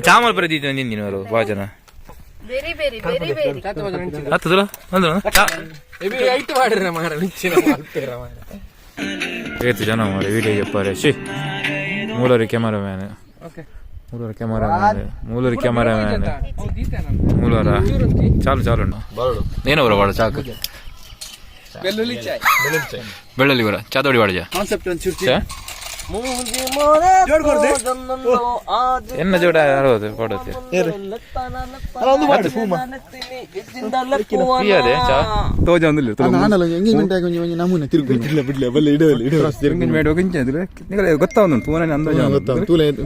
ಚಾಮಲ್ ಪ್ರದೀತ ನಿಂದಿನವರು ಭಾಳ ಜನ ಏತು ಜನ ಮಾಡಿ ವಿಡಿಯೋ చెప్పారు ಶಿ ಮೂಲರಿ ಕ್ಯಾಮರಾಮ್ಯಾನ್ ಮೂಲರ ಚಾಲು ಚಾಲು ಏನವರ ವಾಡ ಚಾಕು ಬೆಳ್ಳುಳ್ಳಿ ವರ ಚಾದೋಡಿ ವಾಡ ಎನ್ನ ಜೋಡ ಯಾರೋದು ಕೊಡುತ್ತೆ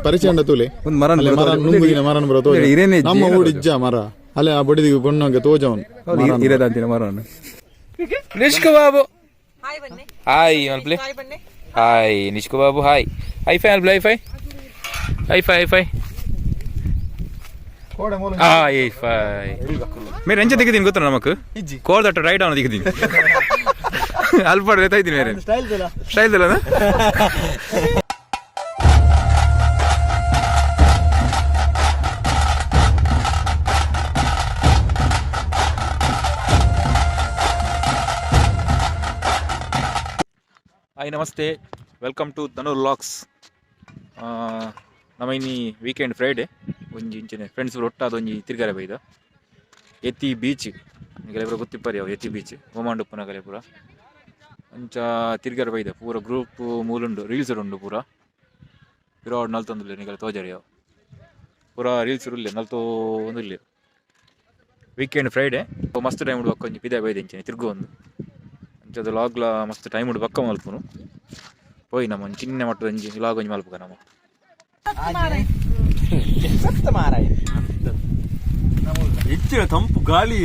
ಪರಿಚಯ ಒಂದು ಮರ ನಮ್ಮ ಊಡಿಜ್ಜ ಮರ ಅಲ್ಲೇ ಆ ಬಡಿದಿ ಬಣ್ಣಗೆ ತೋಜವನ್ ಇರದಂತಿನ ಮರವನ್ನು ನಿಷ್ಕು ಬಾಬು ಹಾಯ್ ಮಲ್ಪ್ಲೆ ಹಾಯ್ ನಿಷ್ಕು ಬಾಬು ಹಾಯ್ ಹೈಫೈ ಅಲ್ಪ್ಲೆ ಹೈಫೈ ಹೈಫೈ ಹೈಫೈ ಹೈಫೈ ಮೇರೆ ಎಂಚ ತೆಗೆದೀನಿ ಗೊತ್ತ ನಮಕ್ ಕೋಲ್ ದಟ್ಟ ರೈಟ್ ಅವನು ತೆಗೆದೀನಿ ಅಲ್ಪ ಇದ್ದೀನಿ ಮೇರೆ ಸ್ಟೈಲ್ ದಿಲ್ಲ ಹಾಯ್ ನಮಸ್ತೆ ವೆಲ್ಕಮ್ ಟು ಧನುರ್ ವ್ಲಾಗ್ಸ್. ನಮ್ಮ ಇನ್ನಿ ವೀಕೆಂಡ್ ಫ್ರೈಡೇ ಒಂಜಿ ಇಂಚಿನ ಫ್ರೆಂಡ್ಸ್ ಒಟ್ಟಾದ ಒಂಜಿ ತಿರ್ಗಾರೆ ಬೈದ ಯತಿ ಬೀಚ್ ಈಗೆಲ್ಲ ಪೂರ ಗೊತ್ತಿಪ್ಪರಿ ಅವು ಯತಿ ಬೀಚ್ ಒಮಾನ್ ಉಪ್ಪುನಗಲೆ ಪೂರ ಅಂಚ ತಿರ್ಗಾರೆ ಬೈದ ಪೂರ ಗ್ರೂಪ್ ಮೂಲುಂಡು ರೀಲ್ಸ್ ಉಂಡು ಪೂರ ಪಿರೋಡ್ ನಲ್ತೊಂದುಲ್ಲೆ ನಿಗಲ ತೋಜರಿ ಅವು ಪೂರ ರೀಲ್ಸ್ ಉರ್ಲೆ ನಲ್ತೋ ಒಂದುಲ್ಲೆ ವೀಕೆಂಡ್ ಫ್ರೈಡೇ ಮಸ್ತ್ ಟೈಮ್ ಉಡು ಒಂಜಿ ಪಿದೆ ಬೈದ ಇಂಚಿನ ತಿರ್ಗು ಒಂದು ಅಂಚದ ಲಾಗ್ಲ ಮಸ್ತ್ ಟೈಮ್ ಉಡು ಬಕ್ಕ ಮಲ್ಪುನು ಪೋಯಿ ನಮ್ಮ ಚಿನ್ನ ಮಟ್ಟದ ಒಂಜಿ ಲಾಗ್ ಒಂಜಿ ಮಲ್ಪುಗ ನಮ್ಮ ಹೆಚ್ಚಿನ ತಂಪು ಗಾಳಿ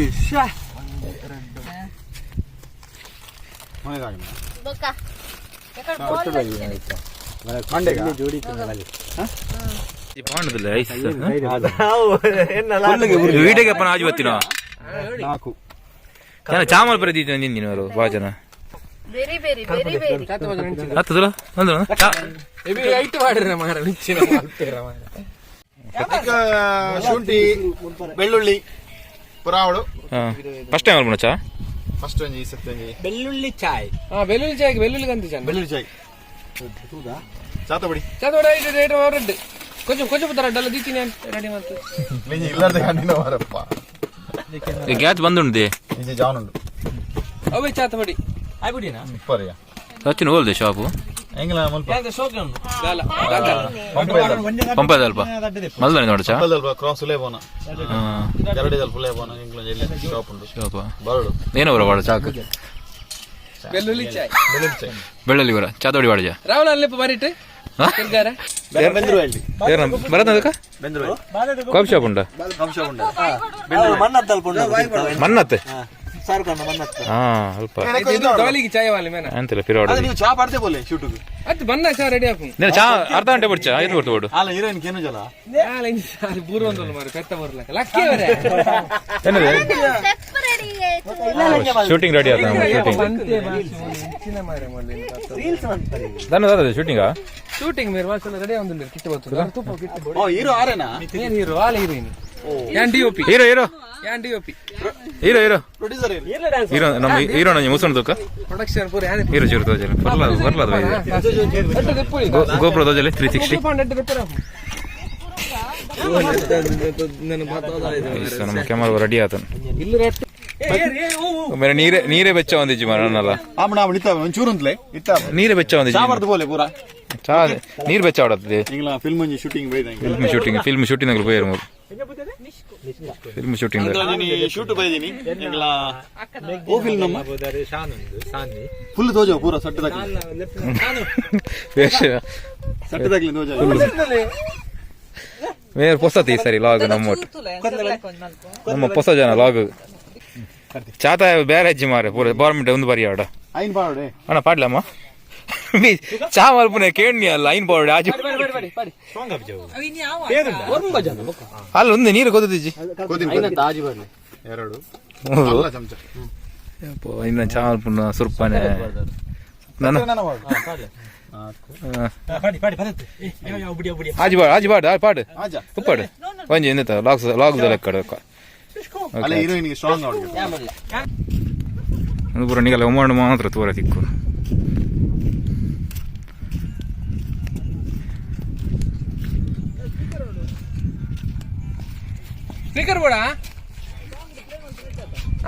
ವೀಡಿಯೋಗೆ ಅಪ್ಪನ ಆಜು ಬತ್ತಿನ ಚಾಮಲ್ ಪ್ರದೀತ ನಿಂದಿನವರು ಭಾಳ ಜನ ಶುಂಠಿ ಬೆಳ್ಳುಳ್ಳಿ ಪುರಾವಳು ಫಸ್ಟ್ ಟೈಮ್ ಅಲ್ಪನ ಚಾ ಫಸ್ಟ್ ಒಂಜಿ ಬೆಳ್ಳುಳ್ಳಿ ಚಾಯ್ ಬೆಳ್ಳುಳ್ಳಿ ಚಾಯ್ ಬೆಳ್ಳುಳ್ಳಿ ಕಂತ ಬೆಳ್ಳುಳ್ಳಿ ಚಾಯ್ ಚಾತಪಡಿ కొంచెం కొంచెం రెడ్డಲ್ಲ దీತೀನಿ రెడీ ಮಾಡ್ತು ಇಲ್ಲದ ಗಂಡಿನ ಮಾರಪ್ಪ ಗ್ಯಾಸ್ ಬಂದುಂಡೆ ನಿಜ ಜಾನುಂಡು ಅವೇ ಚಾತಪಡಿ ಆಗ್ಬಿಡಿನಾ ಪರ್ಯ ಸಚಿನ್ ಹೋಲ್ದೆ ಶಾಪು ಎಂಗಲ ಮಲ್ಪ ಪಂಪದ ಅಲ್ಪ ಮಲ್ದನೆ ನೋಡ ಚಾ ಅಲ್ಪ ಕ್ರಾಸ್ ಲೇ ಬೋನ ಎರಡೇ ಅಲ್ಪ ಲೇ ಬೋನ ಎಂಗಲ ಎಲ್ಲಿ ಶಾಪ್ ಉಂಟು ಶಾಪ ಬರಡು ಏನವರ ವಾಡ ಚಾಕು ಬೆಳ್ಳುಳ್ಳಿ ಚಾಯ್ ಬೆಳ್ಳುಳ್ಳಿ ವರ ಚಾದೋಡಿ ವಾಡ ರಾವಣ ಅಲ್ಲಿಪ್ಪ ಬರಿಟ್ಟು ತಿರ್ಗಾರ ಬೆಂದ್ರು ಹೇಳಿ ಬರದಕ್ಕ ಬೆಂದ್ರು ಕಾಫಿ ಶಾಪ್ ಉಂಟಾ ಮನ್ನತ್ತೆ ಹಾ ಅಲ್ಪ ಗಾಲಿಗೆ ಚಾಯ್ ವಾಲಿ ಮೇನ ಅಂತಿಲ್ಲ ಪಿರೋಡ್ ನೀವು ಚಾ ಪಾಡ್ತೆ ಬೋಲೆ ಶೂಟಿಗೆ ಅದು ಬನ್ನ ಚಾ ರೆಡಿ ಆಪು ನೀನು ಚಾ ಅರ್ಧ ಗಂಟೆ ಬಿಡ್ಚ ಐದು ಕೊಡ್ತು ಬಿಡು ಅಲ್ಲ ಹೀರೋಯಿನ್ ಕೇನು ಜಲ ಆಲ ಇಂದ ಬೂರು ಒಂದಲ್ಲ ಮಾರ ಪೆತ್ತ ಬರ್ಲಕ ಲಕ್ಕಿ ಅವರೇ ಏನದು ಶೂಟಿಂಗ್ ರೆಡಿ ಆತ ಶೂಟಿಂಗ್ ಮೇರೆ ವಾಸಲ್ಲ ರೆಡಿ ಆಗುದಿಲ್ಲ ಕಿತ್ತು ಬರ್ತದೆ ತುಪ್ಪ ಕಿತ್ತು ಓ ಹೀರೋ ಆರೇನಾ ಏನ್ ಹೀರೋ ಆಲ ಹೀರೋಯಿನ್ ಯಾನ್ ಡಿಒಪಿ ಹೀರೋ ಹೀರೋ ಯಾನ್ DOP hero hero producer hero ನಮ್ಮ ಹೀರೋ ನಂಗೆ ಮುಸಣ ತೂಕ ಪ್ರೊಡಕ್ಷನ್ ಪೂರ ಯಾನ್ ಹೀರೋ ಚೂರು ತೋಜಲಿ ಬರ್ಲಾದ ಗೋಪುರ ತೋಜಲಿ 360 ನಮ್ಮ ಕ್ಯಾಮರಾ ರೆಡಿ ಆತನ ಮೇರೆ ನೀರೇ ಬೆಚ್ಚ ಒಂದಿಜ್ಜಿ ಮರನಲ್ಲ ಒಂಚೂರು ಅಂತಲೇ ನೀರೇ ಬೆಚ್ಚ ಒಂದಿಜ್ಜಿ ಬೋಲೆ ಪೂರ ಚಾ ನೀರು ಬೆಚ್ಚ ಆಡತ್ತೆ ಫಿಲ್ಮ್ ಶೂಟಿಂಗ್ ಫಿಲ್ಮ್ ಶೂಟಿಂಗ್ ಪೋಯರು ಮೂರು ಫಿಲ್ಮ್ ಶೂಟಿಂಗ್ ಶೂಟ್ ಬೈದೀನಿ ಓ ಫಿಲ್ಮ್ ಫುಲ್ ತೋಜೋ ಪೂರ ಸಟ್ಟದಾಗ್ಲಿ ಮೇರೆ ಪೊಸತಿ ಸರಿ ಲಾಗ್ ನಮ್ಮ ಹೊಸ ಜನ ಲಾಗ್ ಚಾತ ಬೇರೆ ಅಜ್ಜಿ ಮಾರೆ ಪೂರ ಗೌರ್ಮೆಂಟ್ ಒಂದು ಬರಿ ಆಡ ಅಣ್ಣ ಪಾಡ್ಲಮ್ಮ ಚಾ ಮಲ್ಪನೆ ಕೇಳಿ ಅಲ್ಲ ಐನ್ ಪಾವಡೆ ಆಜು ಎರಡು ಅಲ್ಲ ಚಮಚ ಇನ್ನು ಚಾವಲ್ ಪುಣ್ಣ ಸುರ್ಪನೆ ನಾನು ಆಜಿ ಬಾಡು ಪಾಡು ಉಪ್ಪಾಡು ಒಂಜಿ ಎಂತ ಲಾಗ್ಸ್ ಲೆಕ್ಕಡ ಅಲ್ಲ ಹೀರೋಯಿನ್ಗೆ ಸ್ಟ್ರಾಂಗ್ ಆಗಿ ಒಂದು ಪೂರ ನಿಗಲ್ಲ ಒಮ್ಮಂಡು ಮಾತ್ರ ತೋರ ತಿಕ್ಕು ಸ್ಪೀಕರ್ ಬೋಡ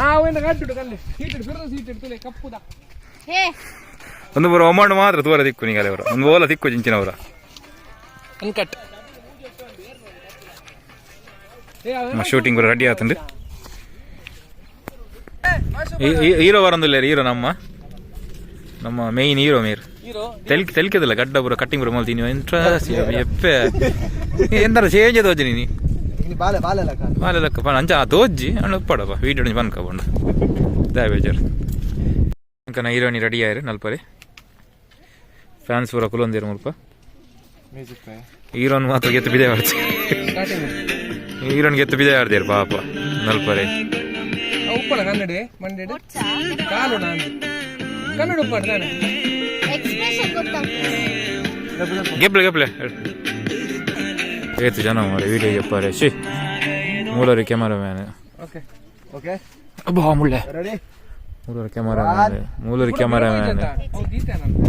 ಅವೇನ ಕಟ್ಟಿಡು ಕಲ್ಲೆ ಸೀಟ್ ಫಿರ್ನ ಸೀಟ್ ಇಡ್ತಲೆ ಕಪ್ಪುದ ಒಂದು ಪೂರ ಒಮ್ಮಂಡು ಮಾತ್ರ ತೋರ ತಿಕ್ಕು ನಿಗಲ್ಲ ಅವರ ಒಂದು ಓಲ ತಿಕ್ಕು ಜಿಂಚಿನವರ ಅನ್ಕಟ್ ಶೂಟಿಂಗ್ ಪೂರ ರೆಡಿ ಆತಂಡು ಹೀರೋ ಬರಂದಿಲ್ಲ ಹೀರೋ ನಮ್ಮ ಮೇಯ್ನ್ ಹೀರೋ ಮೇರ್ ತೆಲ್ಕದಲ್ಲ ಗಡ್ಡ ಪೂರ ಕಟ್ಟಿಂಗ್ ಪೂರ ಮಲ್ತೀನಿ ಇಂಟ್ರೆಸ್ಟ್ ಎಪ್ಪೆ ಎಂತಾರ ಚೇಂಜ್ ತೋಜಿ ನೀನು ಬಾಲೆ ಲೆಕ್ಕ ಪಣ ಅಂಚ ತೋಜ್ಜಿ ಅಣ್ಣ ಉಪ್ಪಡಪ್ಪ ವೀಡಿಯೋ ಬಂದ್ಕೊಂಡು ದೇ ಬೇಜಾರು ಅಂಕನ ಹೀರೋನಿ ರೆಡಿ ಆಯ್ರಿ ನಲ್ಪರಿ ಫ್ಯಾನ್ಸ್ ಪೂರ ಕುಲೊಂದಿರು ಮುಲ್ಪ ಹೀರೋನ್ ಮಾತ್ರ ಗೆತ್ತು ಬಿದೆ ಆಡ್ತಿ ಹೀರೋನ್ ಗೆತ್ತು ಬಿದೆ ಆಡ್ದಿರು ಪಾಪ ನಲ್ಪರಿ ಉಪ್ಪಳ ಕನ್ನಡಿ ಮಂಡ್ಯಡಿ ಕಾಲು ನಾನು ಕನ್ನಡ ಉಪ್ಪಾಡು ತಾನೆ ಗೆಪ್ಲೆ ಏತು ಜನ ಮಾರೆ ವಿಡಿಯೋ ಗೆಪ್ಪಾರೆ ಶಿ ಮೂಲರಿ ಕ್ಯಾಮರಾಮ್ಯಾನ್ ಅಬ್ಬಾ ಮುಳ್ಳೆ ಮೂಲರ ಕ್ಯಾಮರಾಮ್ಯಾನ್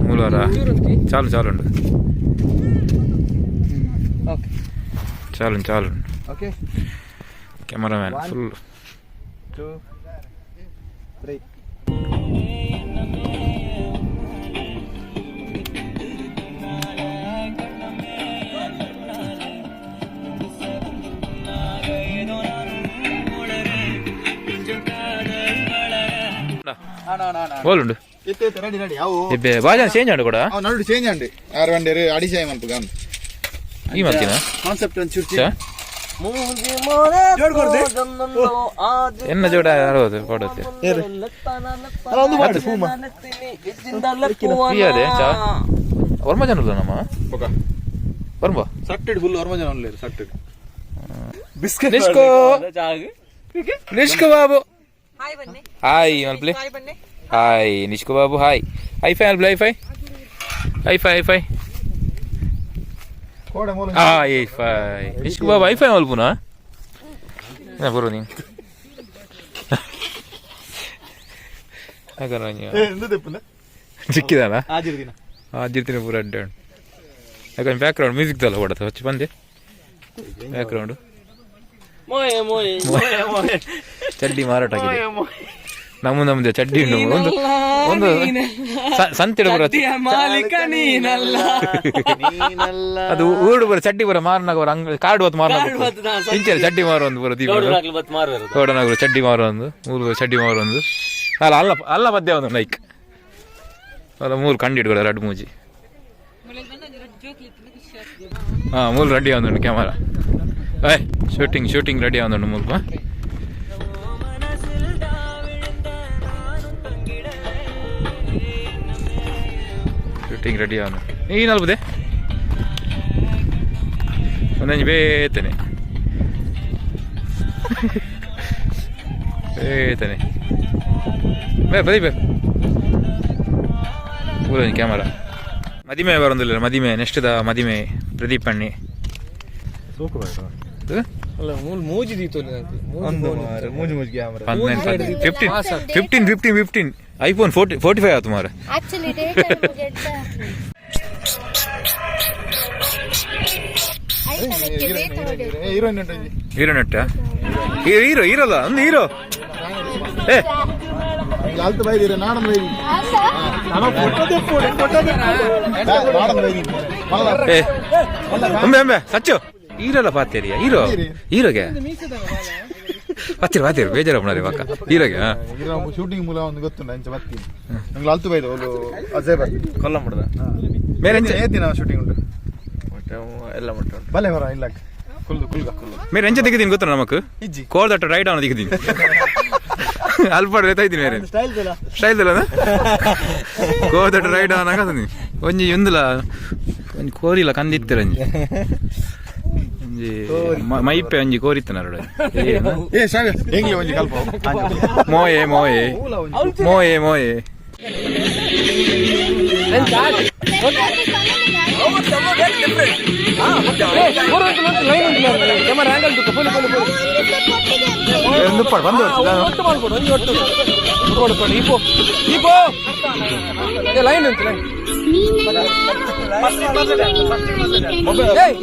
ಮೂಲರ ಚಾಲು ಉಂಡು ಚಾಲು ಕ್ಯಾಮರಾಮ್ಯಾನ್ ಫುಲ್ 2 3 ಓಲುಂಡು ರೆಡಿ ಅವು ಬಾಜಾನ್ ಚೇಂಜ್ ಆಡು ಕೂಡ ನಡು ಚೇಂಜ್ ಅಂడి 6 ಗಂಟೆ ಅಡಿಸೆ ಮಲ್ಪು ಗಾನ್ ಈ ಮತ್ತಿನ ಕಾನ್ಸೆಪ್ಟ್ ಒಂದು ಚೂರ್ಚಿ ಎನ್ನ ಜೋಡ ಅರವತ್ತು ಕೊಡುತ್ತೆ ವರ್ಮ ಜನ ನಮ್ಮ ವರ್ಮ ಸಟ್ಟೆಡ್ ಫುಲ್ ವರ್ಮ ಜನ ಉಳ್ಳೇರು ಸಟ್ಟೆಡ್ ನಿಷ್ಕೋ ಬಾಬು ಹಾಯ್ ಮಲ್ಪ್ಲಿ ಹಾಯ್ ನಿಷ್ಕೋ ಬಾಬು ಹಾಯ್ ಹೈಫೈ ಮಲ್ಪ್ಲಿ ಹೈಫೈ ನಿಷ್ಕೋ ಬಾಬು ಹೈಫೈ ಮಲ್ಪುನಾ ಬರೋ ನೀನು ಸಿಕ್ಕಿದಾನ ಆಜಿರ್ತೀನಿ ಪೂರ ಅಡ್ಡ ಯಾಕಂದ್ರೆ ಬ್ಯಾಕ್ಗ್ರೌಂಡ್ ಮ್ಯೂಸಿಕ್ ತಲ್ಲ ಹೊಡತ ಹೊಚ್ಚಿ ಬಂದೆ ಬ್ಯಾಕ್ಗ್ರೌಂಡ್ ಚಡ್ಡಿ ಮಾರಾಟ ಆಗಿದೆ ನಮ್ದು ಚಡ್ಡಿ ಉಂಟು ಒಂದು ಸಂತೆಡ ಬರುತ್ತೆ ಅದು ಊರು ಬರ ಚಡ್ಡಿ ಬರ ಮಾರನಾಗ ಬರ ಅಂಗಡಿ ಕಾಡು ಹೊತ್ತು ಮಾರನಾಗ ಇಂಚೆ ಚಡ್ಡಿ ಮಾರು ಒಂದು ಬರೋ ದೀಪನಗರ ಚಡ್ಡಿ ಮಾರು ಒಂದು ಊರು ಚಡ್ಡಿ ಮಾರು ಒಂದು ಅಲ್ಲ ಮಧ್ಯ ಒಂದು ಲೈಕ್ ಅಲ್ಲ ಮೂರು ಕಂಡಿಡ್ಗಳು ಎರಡು ಮೂಜಿ ಮೂರು ರೆಡಿ ಆಗುಂಡು ಕ್ಯಾಮರಾ ಶೂಟಿಂಗ್ ರೆಡಿ ಆಗುಂಡು ಮುಲ್ಪ ಶೂಟಿಂಗ್ ರೆಡಿ ಆಗುಂಡು ನೀನು ಅಲ್ಬುದೆ ಒಂದೊಂದು ಬೇತನೆ ಬರೀ ಪೂರ ಕ್ಯಾಮರಾ ಮದಿಮೆ ಬರೋದಿಲ್ಲ ಮದಿಮೆ ನೆಕ್ಸ್ಟ್ ಮದಿಮೆ ಪ್ರದೀಪ್ ಅಣ್ಣಿ ಮೂಜಿ ದೀತು ಫಿಫ್ಟೀನ್ ಐಫೋನ್ 45 ಆಯ್ತು ಮಾರ ಹೀರೋ ನಟ್ಟ ಹೀರೋಲ್ಲ ಒಂದು ಹೀರೋ ಸಚ್ಚು ಹೀರೋಲ್ಲ ಪಾತೇರಿಯ ಹೀರೋಗೆ ಪಾತಿರು ಬೇಜಾರ ಮಾಡರಿ ಪಕ್ಕ ಹೀರೋಗೆ ಶೂಟಿಂಗ್ ಮೂಲ ಒಂದು ಗೊತ್ತುಂಟು ಅಂಚೆ ಬರ್ತೀನಿ ನಂಗೆ ಅಲ್ತು ಬೈದು ಒಂದು ಅಜಯ್ ಬರ್ ಕೊಲ್ಲ ಮುಡ್ದ ಬೇರೆ ಏತಿನ ಶೂಟಿಂಗ್ ಉಂಟು ಎಲ್ಲ ಮುಟ್ಟು ಬಲೆ ಹೊರ ಇಲ್ಲ ಮೇರೆ ಎಂಚ ತೆಗಿದೀನಿ ಗೊತ್ತ ನಮಕ್ ಕೋಲ್ ದಟ್ಟ ರೈಟ್ ಅವನು ತೆಗಿದೀನಿ ಅಲ್ಪಾಡು ಗೊತ್ತಾಯ್ತೀನಿ ಮೇರೆ ಸ್ಟೈಲ್ ಇಲ್ಲ ಕೋಲ್ ದಟ್ಟ ರೈಟ್ ಅವನ ಒಂಜಿ ಒಂದಿಲ್ಲ ಒಂಜಿ ಕೋರಿಲ್ಲ ಕಂದಿತ್ತಿರ ಒಂಜಿ ಮೈಪೆ ಒಂಜಿ ಕೋರಿತ್ತನರಡೆ ಏ ಶಾವೆ ಹೆಂಗ್ಲಿ ಒಂಜಿ ಕಲ್ಪ ಮೋಯೆ ಮೋಯೆ ಮೋಯೆ ಮೋಯೆ ಲೈನ್ ಉಂಟು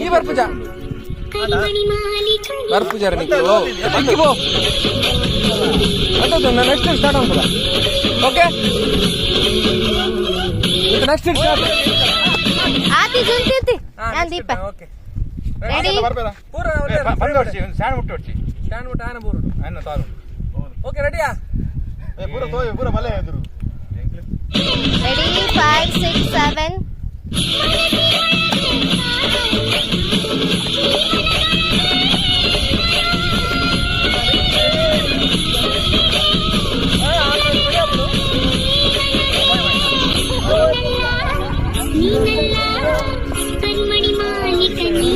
ಈ ಬರ್ಪುಜ ಬರ್ಪುಜಾರ ನೆಕ್ಸ್ಟ್ ಸ್ಟಾರ್ಟ್ ಆಗ್ತದ ಓಕೆ ನೆಕ್ಸ್ಟ್ ಸ್ಟಾರ್ಟ್ ಆತಿ ಜುಂತಿ ನಾನು ದೀಪ ಓಕೆ ರೆಡಿ ಪೂರ ಸ್ಟ್ಯಾಂಡ್ ಮುಟ್ಟೋಡ್ಸಿ ಸ್ಟ್ಯಾಂಡ್ ಮುಟ್ಟ ಆನ ಪೂರ ಅನ್ನ ತಾರು ಓಕೆ ರೆಡಿಯಾ ಪೂರ ತೋಯ್ ಪೂರ ಮಲೆ ಎದುರು ರೆಡಿ 5 6 7 ಕರಿಮಣಿ ಮಾಲಿಕ ನೀ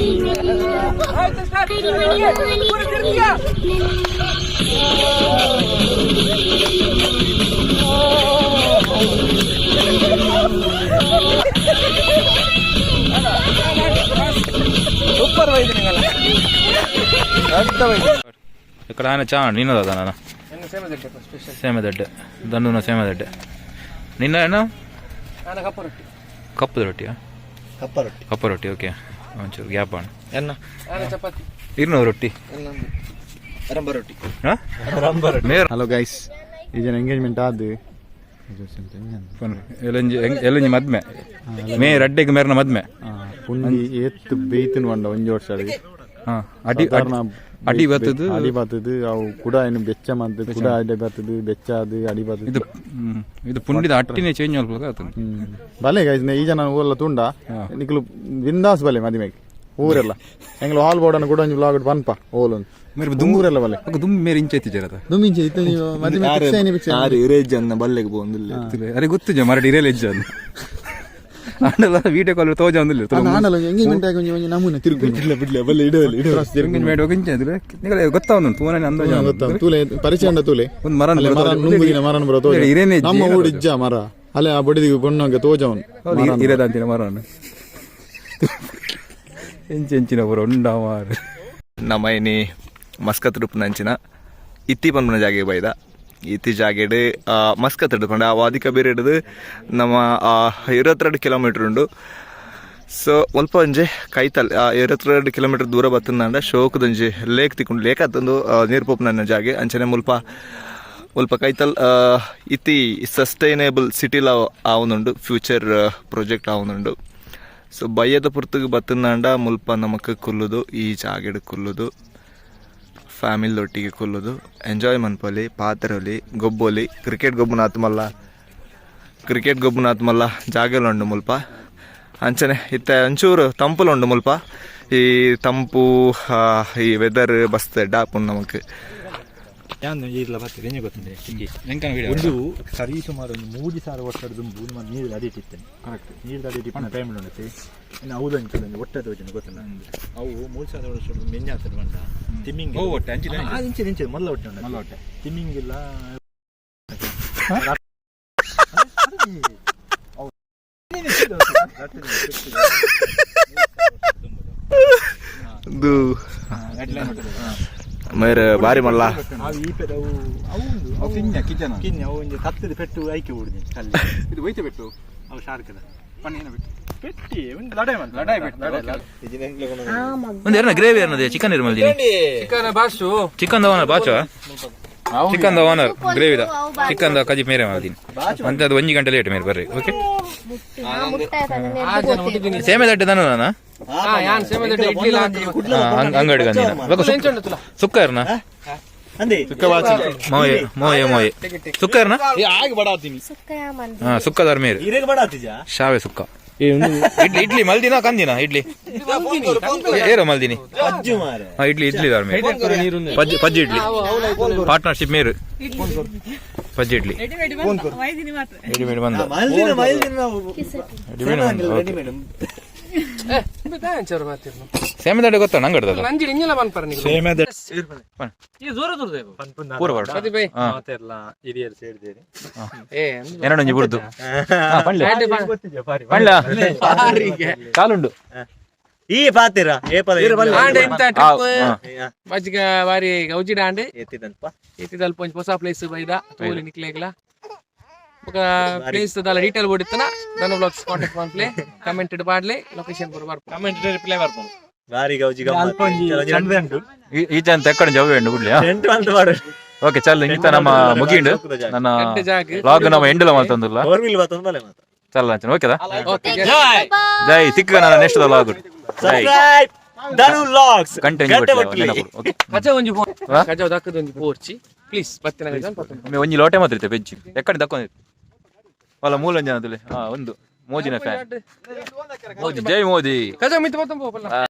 ಸೂಪರ್ ವೈದ್ಯ ನಿಂಗಲ್ಲ ಅರ್ಧ ವೈದ್ಯ ఇక్కడ ఆయన చా నిన్నదా నాన్న ಸ್ಪೆಷಲ್ ಸೇಮೆದಡ್ಡೆ ದಂಡುನ ಸೇಮೆದಡ್ಡೆ ನಿನ್ನ ಏನು ನಾನು ಕಪ್ಪು ರೊಟ್ಟಿ ಕಪ್ಪದ ರೊಟ್ಟಿಯಾ ಕಪ್ಪ ರೊಟ್ಟಿ ಓಕೆ ಒಂಚೂರು ಗ್ಯಾಪ್ ಅಣ್ಣ ಎನ್ನ ನಾನು ಚಪಾತಿ 200 ರೊಟ್ಟಿ ರಂಬ ರೊಟ್ಟಿ ಮೇರ್ ಹಲೋ ಗೈಸ್ ಈಜನ ಎಂಗೇಜ್ಮೆಂಟ್ ಆದ ಎಲ್ಲಂಜಿ ಮದ್ಮೆ ಮೇ ರಡ್ಡೆಗೆ ಮೇರ್ನ ಮದ್ಮೆ ಪುಂಡಿ ಎತ್ತು ಬೇಯ್ತಿನ ಬಂಡ ಒಂಜಿ ವರ್ಷ ಅಡಿ ಬರ್ತದು ಅಡಿ ಬರ್ತದು ಅವು ಕೂಡ ಏನು ಬೆಚ್ಚ ಮಾಡ್ತದೆ ಕೂಡ ಅಡಿ ಬರ್ತದೆ ಬೆಚ್ಚ ಅದು ಅಡಿ ಬರ್ತದೆ ಇದು ಪುಂಡಿದ ಅಟ್ಟಿನೇ ಚೇಂಜ್ ಮಾಡ್ಬೇಕು ಬಲೆ ಗೈಸ್ ಈ ಜನ ಊರೆಲ್ಲ ತುಂಡ ನಿಕ್ಲು ಬಿಂದಾಸ್ ಬಲೆ ಮದಿಮೆಗೆ ಊರೆಲ್ಲ ಎಂಗ್ಲು ಹಾಲ್ ಬೋರ್ಡನ್ನು ಕೂಡ ಒಂದು ವ್ಲಾಗ್ ಪನ್ಪ ಓಲೊಂದು ಮೇರೆ ದುಮ್ಮೂರೆಲ್ಲ ಬಲೆ ದುಮ್ಮಿ ಮೇರೆ ಇಂಚೈತಿ ಜರದ ದುಮ್ಮಿ ಇಂಚೆ ಇತ್ತು ನೀವು ಮದಿಮೆ ಆರು ಇರೇಜ್ ಅನ್ನ ಬಲ್ಲೆಗೆ ಬಂದಿಲ್ಲ ಅರೆ ಗೊತ್ತು ಮರಡಿ ಇರೇಲ್ ಎಜ್ಜ ಆಂಡಲ ವಿಡಿಯೋ ಕಾಲ್ ತೋಜ ಒಂದಿಲ್ಲ ಆಂಡಲ ಎಂಗೇಜ್ಮೆಂಟ್ ಆಗಿ ಒಂಜಿ ನಮೂನೆ ತಿರುಗು ಬಿಡ್ಲೆ ಬಲ್ಲೆ ಇಡವಲ್ಲಿ ಎಂಗೇಜ್ಮೆಂಟ್ ಹೋಗಿಂಚ ಅಂದ್ರೆ ನಿಗಲ ಗೊತ್ತಾವನು ತೂನೆ ಅಂದಾಜ ಗೊತ್ತಾ ತೂಲೆ ಪರಿಚಯ ಅಂಡ ತೂಲೆ ಒಂದು ಮರನ ನುಂಗುದಿನ ಮರನ ಬರೋ ತೋಜ ಇರೇನೆ ನಮ್ಮ ಊರು ಇಜ್ಜ ಮರ ಅಲ್ಲೇ ಆ ಬಡಿದಿಗೆ ಪೊಣ್ಣಂಗೆ ತೋಜವನು ಇರೇದ ಅಂತಿನ ಮರನ ಎಂಚಿನ ಬರೋ ಉಂಡ ಮಾರ ನಮ್ಮೈನಿ ಮಸ್ಕತ್ ರೂಪ ನಂಚಿನ ಇತ್ತಿ ಪನ್ಮನ ಜಾಗೆ ಬೈದ ಇತ್ತಿ ಜಾಗೆಡ್ ಮಸ್ಕತ್ ಹಿಡ್ಕೊಂಡು ಆ ವಾದಿಕ ಬೇರೆ ಹಿಡಿದು ನಮ್ಮ 22 ಕಿಲೋಮೀಟ್ರ್ ಉಂಡು ಸೊ ಒಲ್ಪ ಒಂಜೆ ಕೈತಲ್ 22 ಕಿಲೋಮೀಟ್ರ್ ದೂರ ಬತ್ತಂದ ಶೋಕದೊಂಜಿ ಲೇಕ್ ತಿಕ್ಕೊಂಡು ಲೇಕ್ ಅತ್ತೊಂದು ನೀರು ಪೋಪ್ ನನ್ನ ಜಾಗೆ ಅಂಚನೆ ಮುಲ್ಪ ಕೈತಲ್ ಇತ್ತಿ ಸಸ್ಟೈನೇಬಲ್ ಸಿಟಿಲ ಆವನುಂಡು ಫ್ಯೂಚರ್ ಪ್ರಾಜೆಕ್ಟ್ ಆವನುಂಡು ಸೊ ಬಯ್ಯದ ಪುರ್ತಗೆ ಬತ್ತಂದ ಮುಲ್ಪ ನಮಕ್ ಕುಲ್ಲುದು ಈ ಜಾಗೆಡ್ ಕುಲ್ಲುದು ಫ್ಯಾಮಿಲಿದೊಟ್ಟಿಗೆ ಕುಲ್ಲುದು ಎಂಜಾಯ್ ಮನ್ಪೊಲಿ ಪಾತ್ರೆಲಿ ಗೊಬ್ಬೊಲಿ ಕ್ರಿಕೆಟ್ ಗೊಬ್ಬುನಾತ್ ಮಲ್ಲ ಜಾಗೆಲುಂಡು ಮುಲ್ಪ ಅಂಚನೆ ಇತ್ತ ಒಂಚೂರು ತಂಪುಲುಂಡು ಮುಲ್ಪ ಈ ತಂಪು ಈ ವೆದರ್ ಬಸ್ತೆ ಡಾಪುಂಡು ನಮಕ್ ಒಂದು ಸರಿ ಸುಮಾರು ಒಂದು 3 ಸಾವಿರ ವರ್ಷದ ದುಂಬು ನಿಮ್ಮ ನೀರು ಅಡಿಟ್ಟಿರ್ತೇನೆ ಕರೆಕ್ಟ್ ನೀರು ಅಡಿಟ್ಟಿನ ಟೈಮ್ ಉಂಟು ಇನ್ನು ಹೌದಂಚು ಒಟ್ಟದ ಯೋಜನೆ ಗೊತ್ತಿಲ್ಲ ಅವು 3 ಸಾವಿರ ವರ್ಷದ ಮೆನ್ನೆ ಆಗ್ತದೆ ಬಂಡ ತಿಮ್ಮಿಂಗ್ ಇಂಚೆ ಮಲ್ಲ ಹೊಟ್ಟೆ ಉಂಟು ಮಲ್ಲ ಹೊಟ್ಟೆ ತಿಮ್ಮಿಂಗ್ ಇಲ್ಲ ಮೇರೆ ಬಾರಿ ಮಲ್ಲ ಕತ್ತದ ಪೆಟ್ಟು ಐಕೆ ಹುಡುಗಿ ಇದು ವೈತೆ ಬಿಟ್ಟು ಅವು ಶಾರ್ಕದ ಪೆಟ್ಟಿ ಒಂದು ಎರನ ಗ್ರೇವಿ ಅನ್ನೋದು ಚಿಕನ್ ಇರ್ಮಲ್ದಿನಿ ಚಿಕನ್ ಬಾಚು ಚಿಕನ್ ಓನರ್ ಗ್ರೇವಿದ ಚಿಕನ್ ಕಜಿ ಮೇರೆ ಮಾಡ್ತೀನಿ ಮತ್ತೆ ಅದು 1 ಗಂಟೆ ಲೇಟ್ ಮೇರೆ ಬರ್ರಿ ಓಕೆ ಸೇಮೆ ದಡ್ಡೆ ತಾನು ನಾನು ಅಂಗಡಿ ಸುಕ್ಕ ಇರ್ನ ಮೋಯೆ ಮೋಯೆ ಮೋಯೆ ಸುಕ್ಕ ಇರ್ನ ಸುಕ್ಕದಾರ ಮೇರೆ ಶಾವೆ ಸುಕ್ಕ ಇಡ್ಲಿ ಮಲ್ದಿನ ಕಂದಿನ ಇಡ್ಲಿ ಏರೋ ಮಲ್ದಿನಿ ಇಡ್ಲಿ ದಾರ್ ಮೇರೆ ಪಜ್ಜಿ ಇಡ್ಲಿ ಪಾರ್ಟ್ನರ್ಶಿಪ್ ಮೇರು ಪಜ್ಜಿ ಇಡ್ಲಿ ರೆಡಿಮೇಡ್ ಬಂದ ಚೋರು ಮಾತಿರ್ನು ಸೇಮೆದಾಡೆ ಗೊತ್ತಾ ನಂಗೆ ಹಿಡ್ದಲ್ಲ ನಂಜಿ ಇಂಜಲ ಬಂದ್ಪಾರ ನೀವು ಈ ದೂರ ದೂರ ಪೂರ ಬಾರ್ಡು ಅದೇ ಬೈ ಮಾತೆಲ್ಲ ಹಿರಿಯರು ಸೇರಿದ್ದೇನೆ ಏ ಏನೋ ಒಂಜಿ ಬಿಡ್ದು ಪಂಡ್ಲ ಕಾಲುಂಡು ಈ ಪಾತಿರ ಏ ಪದ ಆಂಡೆ ಇಂತ ಟ್ರಿಪ್ ಮಜ್ಜಿಗ ಬಾರಿ ಗೌಜಿಡ ಆಂಡೆ ಎತ್ತಿದಲ್ಪ ಒಂಜಿ ಹೊಸ ಪ್ಲೇಸ್ ಬೈದ ತೋಲಿ ನಿಕ್ಲೆಗ್ಲ ఒక ప్లేస్ దాల డీటెయిల్ కొడితేన దాని బ్లాగ్స్ కాంటాక్ట్ ಮಾಡ್ಲೆ ಕಮೆಂಟೆಡ್ ಮಾಡ್ಲೆ ಲೊಕೇಶನ್ ಬರ್ಬಾರ್ ಕಮೆಂಟ್ ರಿಪ್ಲೈ ಬರ್ಬೋದು ಬಾರಿ ಗೌಜಿ ಗಮ್ಮತ್ತು ಈಚೆ ಅಂತ ಎక్కడ ಜವ್ವೇಂಡು ಬಿಡ್ಲಿಯಾ ಎಂಟು ಅಂತ ಮಾಡು ಓಕೆ ಚಲ್ ಇಂತ ನಮ್ಮ ಮುಗಿಂಡು ನನ್ನ ಬ್ಲಾಗ್ ನಮ್ಮ ಎಂಡಲ ಮಾತಂದಿಲ್ಲ 4 ವೀಲ್ ಬಾತೊಂದು ಬಲೆ ಮಾತ ಚಲ್ ಅಂಚನೆ ಓಕೆದಾ ಓಕೆ ಜೈ ಸಿಕ್ಕ ನನ್ನ ನೆಕ್ಸ್ಟ್ ಬ್ಲಾಗ್ ಸಬ್ಸ್ಕ್ರೈಬ್ ಧನು ವ್ಲಾಗ್ಸ್ ಕಂಟೆಂಟ್ ಬಿಡ್ಲಿ ಓಕೆ ಕಜ ಒಂಜಿ ಕಜ ದಕ್ಕದ ಒಂಜಿ ಪೋರ್ಚಿ ಪ್ಲೀಸ್ ಪತ್ತಿನ ಗಜ ಒಮ್ಮೆ ಒಂಜಿ ಲೋಟೆ ಮಾತ್ರ ಬೆಂಚಿ ಎಕ್ಕಡೆ ದಕ್ಕೊಂಡಿ వాళ్ళ ಮೂಲಂಜನ ಅದುಲೆ ಒಂದು ಮೋದಿನ ಫ್ಯಾನ್ ಮೋದಿ ಜೈ ಮೋದಿ ಕಜ ಮಿತ್ ಬತ್ತಂ ಪೋಪಲ್ಲ